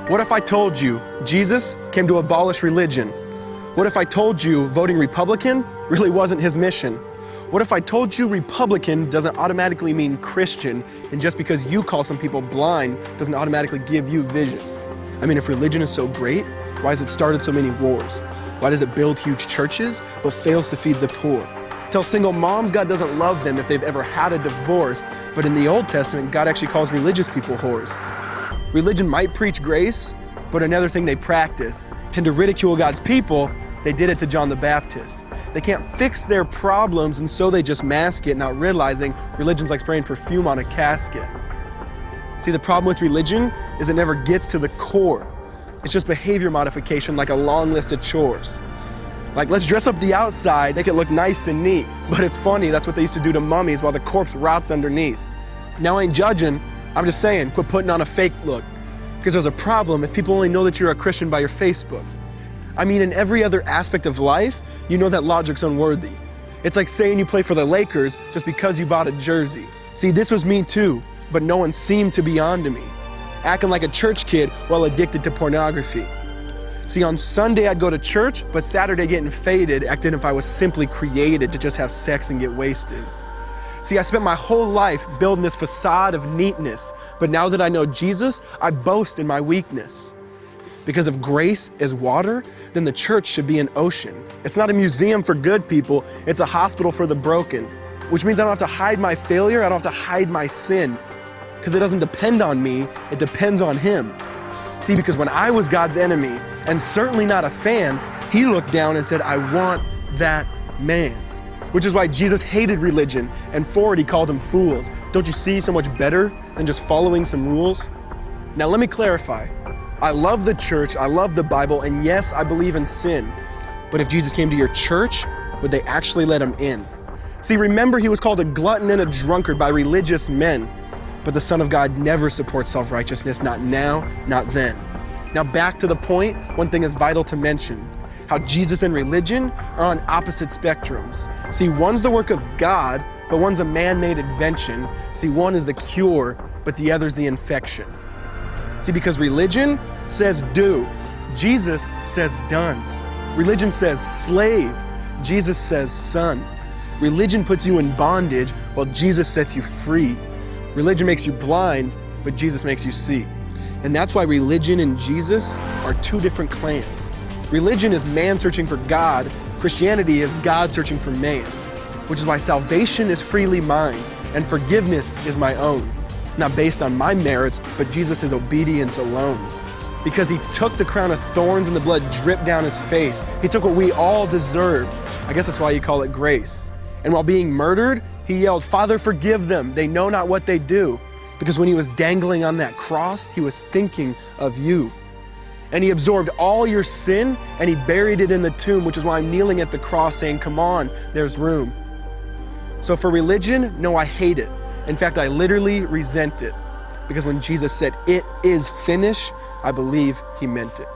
What if I told you Jesus came to abolish religion? What if I told you voting Republican really wasn't his mission? What if I told you Republican doesn't automatically mean Christian, and just because you call some people blind doesn't automatically give you vision? I mean, if religion is so great, why has it started so many wars? Why does it build huge churches but fails to feed the poor? Tell single moms God doesn't love them if they've ever had a divorce, but in the Old Testament, God actually calls religious people whores. Religion might preach grace, but another thing they practice, tend to ridicule God's people. They did it to John the Baptist. They can't fix their problems, and so they just mask it, not realizing religion's like spraying perfume on a casket. See, the problem with religion is it never gets to the core. It's just behavior modification, like a long list of chores. Like, let's dress up the outside, make it look nice and neat. But it's funny, that's what they used to do to mummies while the corpse rots underneath. Now, I ain't judging, I'm just saying, quit putting on a fake look. Because there's a problem if people only know that you're a Christian by your Facebook. I mean, in every other aspect of life, you know that logic's unworthy. It's like saying you play for the Lakers just because you bought a jersey. See, this was me too, but no one seemed to be on to me. Acting like a church kid while addicted to pornography. See, on Sunday I'd go to church, but Saturday getting faded, acting if I was simply created to just have sex and get wasted. See, I spent my whole life building this facade of neatness, but now that I know Jesus, I boast in my weakness. Because if grace is water, then the church should be an ocean. It's not a museum for good people, it's a hospital for the broken. Which means I don't have to hide my failure, I don't have to hide my sin. Because it doesn't depend on me, it depends on Him. See, because when I was God's enemy, and certainly not a fan, He looked down and said, I want that man. Which is why Jesus hated religion, and for it He called them fools. Don't you see so much better than just following some rules? Now let me clarify. I love the church, I love the Bible, and yes, I believe in sin. But if Jesus came to your church, would they actually let Him in? See, remember He was called a glutton and a drunkard by religious men. But the Son of God never supports self-righteousness, not now, not then. Now back to the point, one thing is vital to mention. How Jesus and religion are on opposite spectrums. See, one's the work of God, but one's a man-made invention. See, one is the cure, but the other's the infection. See, because religion says do, Jesus says done. Religion says slave, Jesus says son. Religion puts you in bondage, while Jesus sets you free. Religion makes you blind, but Jesus makes you see. And that's why religion and Jesus are two different clans. Religion is man searching for God, Christianity is God searching for man. Which is why salvation is freely mine, and forgiveness is my own. Not based on my merits, but Jesus' obedience alone. Because He took the crown of thorns and the blood dripped down His face. He took what we all deserved. I guess that's why you call it grace. And while being murdered, He yelled, Father, forgive them. They know not what they do. Because when He was dangling on that cross, He was thinking of you. And He absorbed all your sin and He buried it in the tomb, which is why I'm kneeling at the cross saying, come on, there's room. So for religion, no, I hate it. In fact, I literally resent it. Because when Jesus said, it is finished, I believe He meant it.